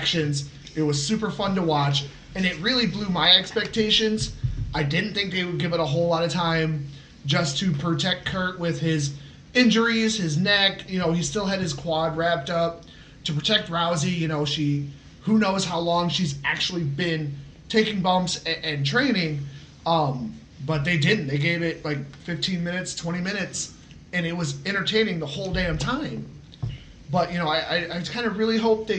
reactions. It was super fun to watch, and it really blew my expectations. I didn't think they would give it a whole lot of time just to protect Kurt with his injuries, his neck. He still had his quad wrapped up. To protect Rousey, who knows how long she's actually been taking bumps and training. But they didn't. They gave it like 15 minutes, 20 minutes, and it was entertaining the whole damn time. But, I kind of really hope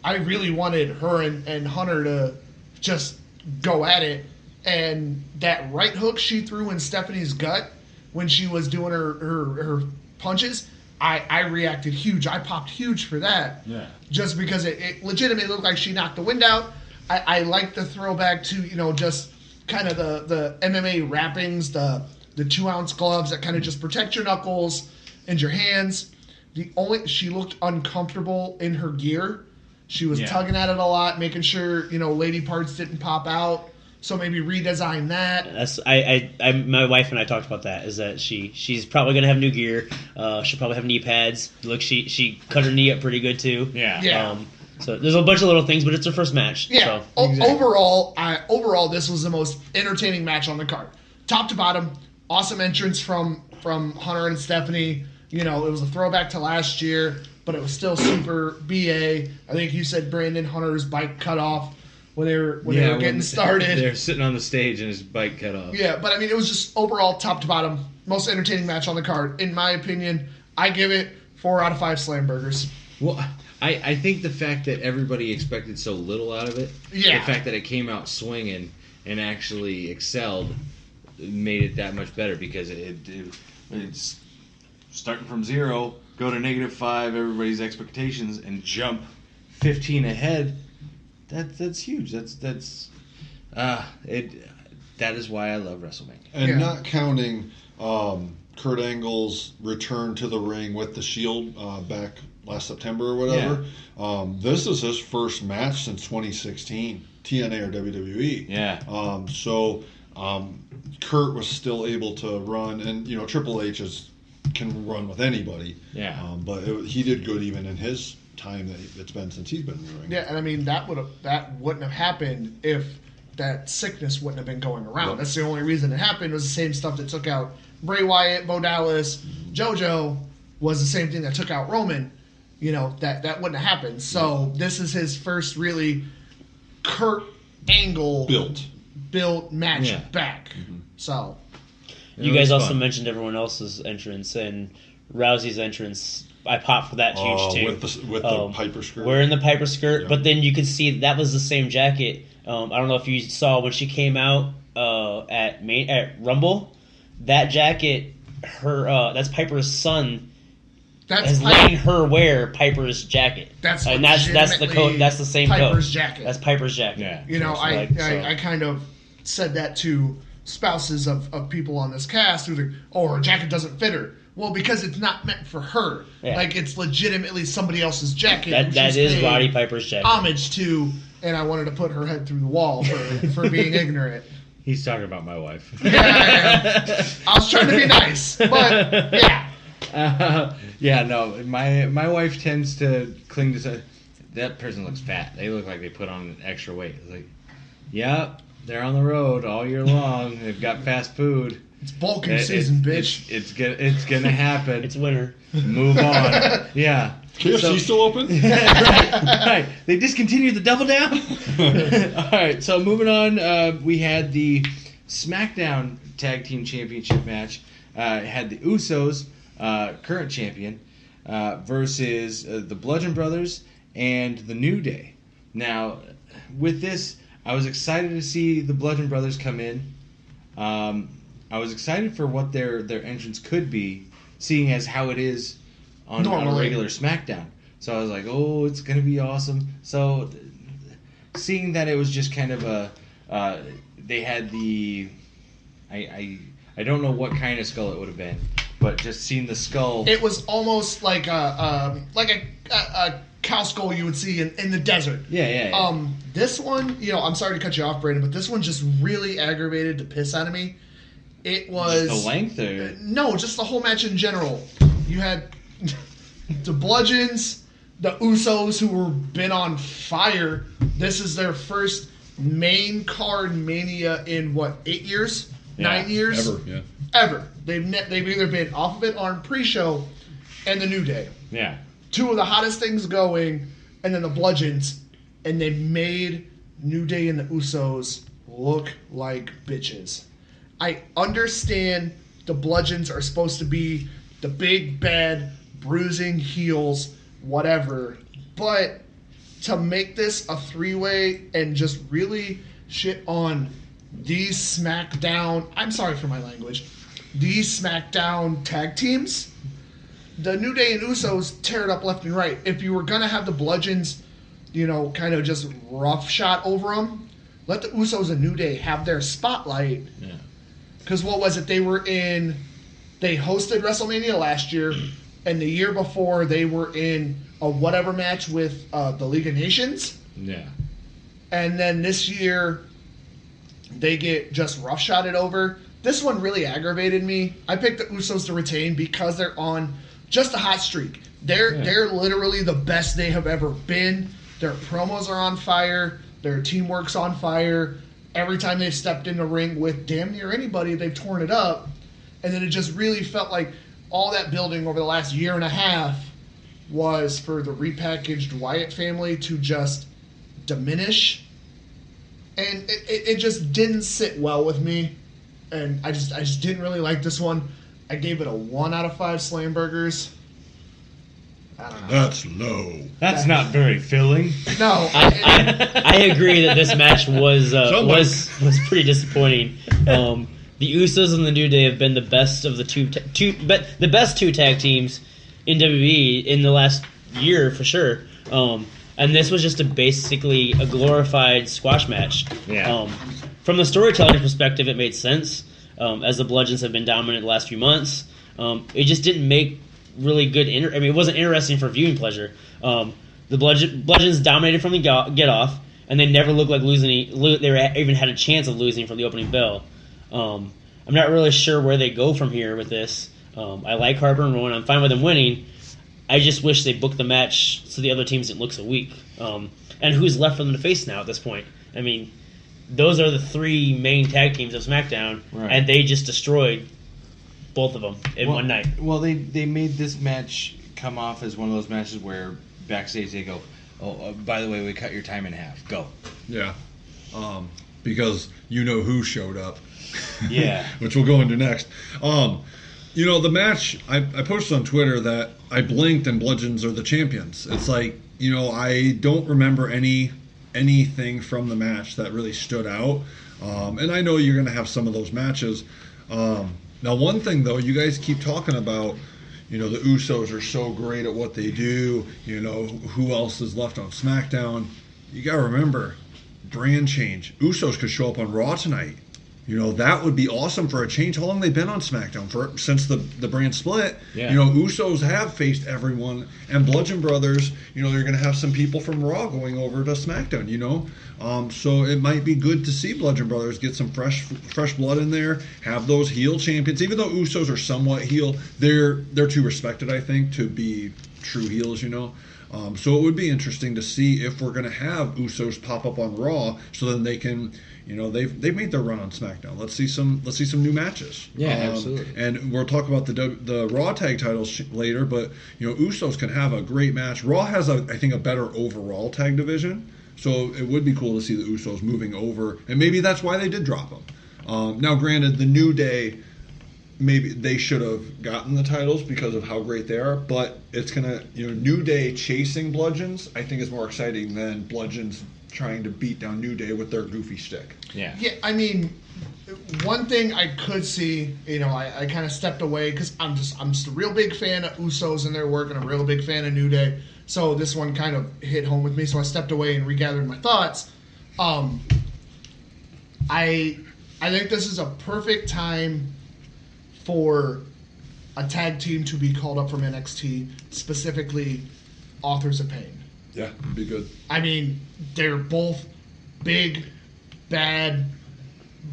I really wanted her and Hunter to just go at it. And that right hook she threw in Stephanie's gut when she was doing her punches, I reacted huge. I popped huge for that. Yeah. Just because it legitimately looked like she knocked the wind out. I like the throwback to, just kind of the MMA wrappings, the 2-ounce gloves that kind of just protect your knuckles and your hands. She looked uncomfortable in her gear. She was tugging at it a lot, making sure, lady parts didn't pop out. So maybe redesign that. My wife and I talked about that. Is that she's probably gonna have new gear. She'll probably have knee pads. Look, she cut her knee up pretty good too. Yeah. So there's a bunch of little things, but it's her first match. Yeah. So. Exactly. Overall, this was the most entertaining match on the card, top to bottom. Awesome entrance from Hunter and Stephanie. It was a throwback to last year, but it was still super BA. I think you said Brandon Hunter's bike cut off when they were getting started. They're sitting on the stage and his bike cut off. Yeah, but it was just overall top to bottom, most entertaining match on the card. In my opinion, I give it 4 out of 5 slam burgers. Well, I think the fact that everybody expected so little out of it, the fact that it came out swinging and actually excelled, made it that much better because it's starting from 0, go to -5, everybody's expectations, and jump 15 ahead. That's huge. That is why I love WrestleMania. And not counting Kurt Angle's return to the ring with the Shield back last September or whatever. Yeah. This is his first match since 2016, TNA or WWE. Yeah. So Kurt was still able to run, and Triple H can run with anybody. Yeah. But he did good even in his time that it's been since he's been in the ring. Yeah, and that wouldn't have happened if that sickness wouldn't have been going around. Yep. That's the only reason it happened. It was the same stuff that took out Bray Wyatt, Bo Dallas, JoJo was the same thing that took out Roman. That wouldn't have happened. So this is his first really Kurt Angle built match back. Mm-hmm. So you guys also mentioned everyone else's entrance, and Rousey's entrance. I popped for that huge too. With the Piper skirt. Wearing the Piper skirt, but then you could see that was the same jacket. I don't know if you saw when she came out at Rumble. That jacket, that's Piper's son. Has letting her wear Piper's jacket. That's the code. That's the same Piper's code. jacket. That's Piper's jacket. Yeah. I kind of said that to spouses of people on this cast who's like, her jacket doesn't fit her. Well, because it's not meant for her. Yeah. Like, it's legitimately somebody else's jacket. That is Roddy Piper's jacket. Homage to, and I wanted to put her head through the wall for being ignorant. He's talking about my wife. Yeah. I was trying to be nice, but yeah. No, my wife tends to cling to say, that person looks fat. They look like they put on extra weight. It's like, yep, they're on the road all year long. They've got fast food. It's bulking season, bitch. It's gonna happen. It's winter. Move on. Yeah. KFC still open? Right. They discontinued the Double Down. All right. So moving on, we had the SmackDown Tag Team Championship match. Had the Usos, current champion, versus the Bludgeon Brothers and the New Day. Now, with this, I was excited to see the Bludgeon Brothers come in. I was excited for what their entrance could be, seeing as how it is on a regular SmackDown. So I was like, oh, it's going to be awesome. So seeing that it was just kind of they had the, I don't know what kind of skull it would have been, but just seeing the skull. It was almost like a cow skull you would see in the desert. Yeah. This one, I'm sorry to cut you off, Brandon, but this one just really aggravated the piss out of me. It was... Just the length? Or? No, just the whole match in general. You had the Bludgeons, The Usos, who were been on fire, this is their first main card Mania in 8 years, 9 years, ever. They've either been off of it on pre-show and the New Day. Yeah. Two of the hottest things going, and then the Bludgeons, and they made New Day and the Usos look like bitches. I understand the Bludgeons are supposed to be the big, bad, bruising heels, whatever, but to make this a three-way and just really shit on these SmackDown, I'm sorry for my language, these SmackDown tag teams, the New Day and Usos tear it up left and right. If you were going to have the Bludgeons, kind of just rough shot over them, let the Usos and New Day have their spotlight. Yeah. Because what was it? They hosted WrestleMania last year, and the year before they were in a whatever match with the League of Nations. Yeah. And then this year, they get just roughshotted over. This one really aggravated me. I picked the Usos to retain because they're on just a hot streak. They're literally the best they have ever been. Their promos are on fire. Their teamwork's on fire. Every time they've stepped in the ring with damn near anybody, they've torn it up. And then it just really felt like all that building over the last year and a half was for the repackaged Wyatt family to just diminish. And it just didn't sit well with me. And I just didn't really like this one. I gave it a 1 out of 5 slam burgers. I don't know. That's low. That's not very filling. No. I agree that this match was pretty disappointing. The Usos and the New Day have been the best of the best two tag teams in WWE in the last year for sure. And this was just basically a glorified squash match. Yeah. From the storytelling perspective, it made sense. As the Bludgeons have been dominant the last few months, it just didn't make really good. It wasn't interesting for viewing pleasure. The Bludgeons dominated from the get off, and they never looked like losing. They even had a chance of losing from the opening bell. I'm not really sure where they go from here with this. I like Harper and Rowan. I'm fine with them winning. I just wish they booked the match so the other teams didn't look so weak. And who's left for them to face now at this point? I mean, those are the three main tag teams of SmackDown, right. And they just destroyed both of them in one night. Well, they made this match come off as one of those matches where backstage they go, by the way, we cut your time in half. Go. Yeah. Because who showed up. Yeah. Which we'll go into next. The match, I posted on Twitter that I blinked and Bludgeons are the champions. It's like, I don't remember anything from the match that really stood out. And I know you're going to have some of those matches. Now, one thing, though, you guys keep talking about, the Usos are so great at what they do. Who else is left on SmackDown? You got to remember, brand change. Usos could show up on Raw tonight. That would be awesome for a change. How long have they been on SmackDown? Since the brand split. Yeah. Usos have faced everyone. And Bludgeon Brothers, they're going to have some people from Raw going over to SmackDown, So it might be good to see Bludgeon Brothers get some fresh blood in there, have those heel champions. Even though Usos are somewhat heel, they're too respected, I think, to be true heels, So it would be interesting to see if we're going to have Usos pop up on Raw so then they can... they've made their run on SmackDown. Let's see some new matches. Yeah, absolutely. And we'll talk about the Raw tag titles later. But Usos can have a great match. Raw has I think a better overall tag division, so it would be cool to see the Usos moving over. And maybe that's why they did drop them. Now, granted, the New Day, maybe they should have gotten the titles because of how great they are. But it's gonna New Day chasing Bludgeons, I think, is more exciting than Bludgeons trying to beat down New Day with their goofy stick. Yeah. Yeah, I mean, one thing I could see, I kind of stepped away because I'm just a real big fan of Usos and their work, and I'm a real big fan of New Day. So this one kind of hit home with me, so I stepped away and regathered my thoughts. I think this is a perfect time for a tag team to be called up from NXT, specifically Authors of Pain. Yeah, it'd be good. I mean, they're both big, bad,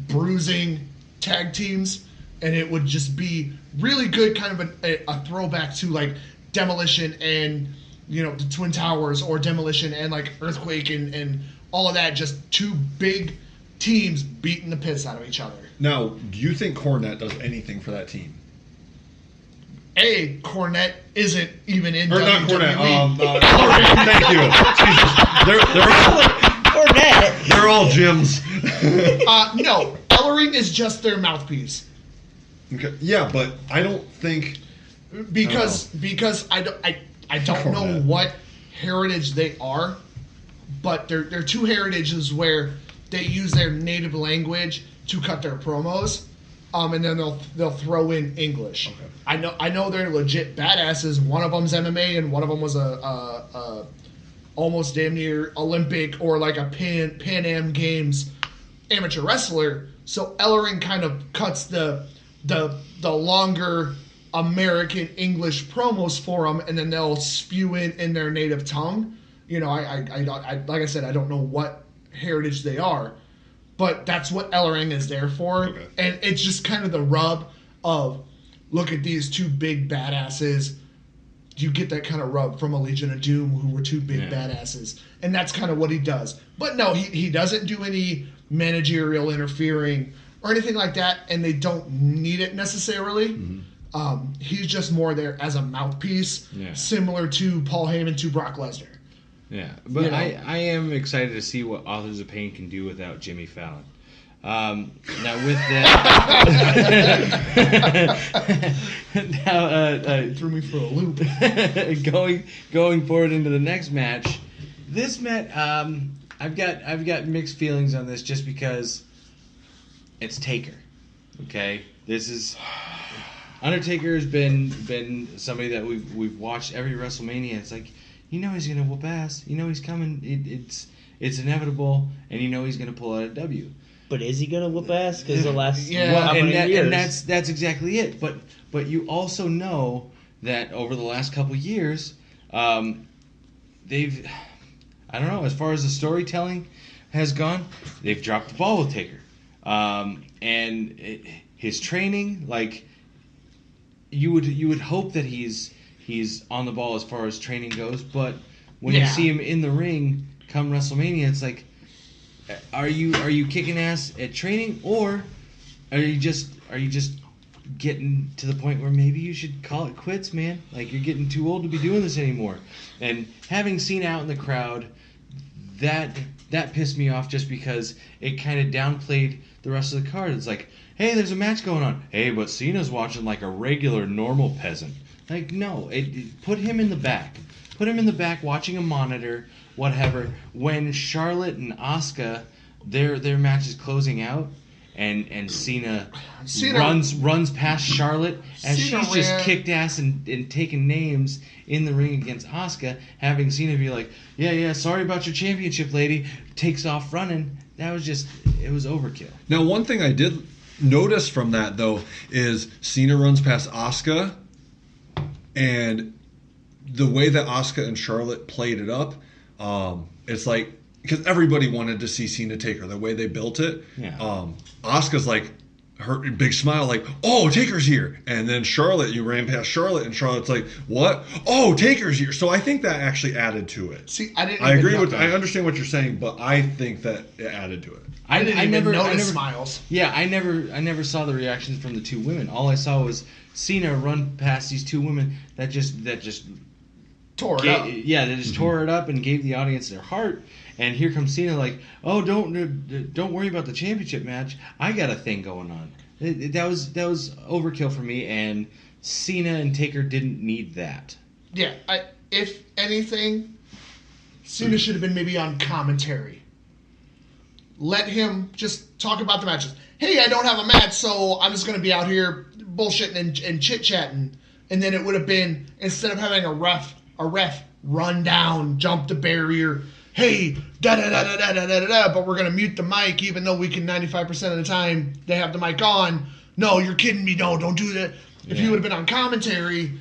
bruising tag teams, and it would just be really good, kind of a throwback to like Demolition and the Twin Towers or Demolition and like Earthquake and all of that, just two big teams beating the piss out of each other. Now, do you think Cornette does anything for that team? Cornette isn't even in Or WWE. not Cornette. Thank you. Cornette. They're all Jims. No, Ellering is just their mouthpiece. Okay. Yeah, but I don't think Because I don't know Cornette. what heritage they are, but they're two heritages where they use their native language to cut their promos, and then they'll throw in English. Okay. I know they're legit badasses. One of them's MMA, and one of them was a almost damn near Olympic or like a Pan Am Games amateur wrestler. So Ellering kind of cuts the longer American English promos for them, and then they'll spew in their native tongue. I like I said, I don't know what heritage they are, but that's what Ellering is there for. Okay. And it's just kind of the rub of, look at these two big badasses. You get that kind of rub from a Legion of Doom, who were two big badasses, and that's kind of what he does. But no, he doesn't do any managerial interfering or anything like that, and they don't need it necessarily. Mm-hmm. He's just more there as a mouthpiece, similar to Paul Heyman to Brock Lesnar. Yeah, but I am excited to see what Authors of Pain can do without Jimmy Fallon. Now with that, Threw me for a loop. going forward into the next match, this match, I've got mixed feelings on this just because it's Taker. Okay, this is Undertaker has been somebody that we've watched every WrestleMania. It's like, he's gonna whoop ass. He's coming. It's inevitable, and he's gonna pull out a W. But is he gonna whoop ass? Because the last Well, how many years? and that's exactly it. But you also know that over the last couple years, they've, I don't know, as far as the storytelling has gone, they've dropped the ball with Taker, his training, like you would hope that he's on the ball as far as training goes, but when you see him in the ring come WrestleMania, it's like, are you kicking ass at training, or are you just getting to the point where maybe you should call it quits, man? Like, you're getting too old to be doing this anymore. And having Cena out in the crowd, that pissed me off just because it kind of downplayed the rest of the card. It's like, hey, there's a match going on. Hey, but Cena's watching like a regular, normal peasant. Like, no, put him in the back. Put him in the back watching a monitor, whatever. When Charlotte and Asuka, their match is closing out, and Cena runs past Charlotte as she's just kicked ass and taken names in the ring against Asuka, having Cena be like, yeah, sorry about your championship, lady, takes off running. That was it was overkill. Now, one thing I did notice from that, though, is Cena runs past Asuka, and the way that Asuka and Charlotte played it up, it's like, because everybody wanted to see Cena Taker, the way they built it. Yeah. Asuka's like, her big smile, like, oh, Taker's here. And then Charlotte, you ran past Charlotte, and Charlotte's like, what? Oh, Taker's here. So I think that actually added to it. See, I understand what you're saying, but I think that it added to it. I didn't even notice smiles. Yeah, I never saw the reactions from the two women. All I saw was Cena run past these two women that just tore it up. Yeah, they just tore it up and gave the audience their heart. And here comes Cena, like, oh, don't worry about the championship match. I got a thing going on. That was overkill for me, and Cena and Taker didn't need that. Yeah, if anything, Cena should have been maybe on commentary. Let him just talk about the matches. Hey, I don't have a match, so I'm just going to be out here bullshitting and chit-chatting. And then it would have been, instead of having a ref run down, jump the barrier, hey, da-da-da-da-da-da-da-da, but we're going to mute the mic even though we can 95% of the time they have the mic on. No, you're kidding me. No, don't do that. If you would have been on commentary,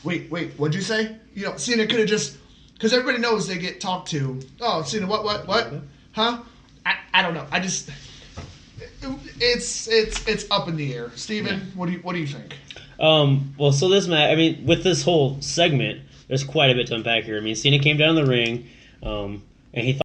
wait, what'd you say? Cena could have just, because everybody knows they get talked to. Oh, Cena, what? Huh? I don't know. It's up in the air. Steven, what do you think? Well, so this match, with this whole segment, there's quite a bit to unpack here. I mean, Cena came down the ring, and he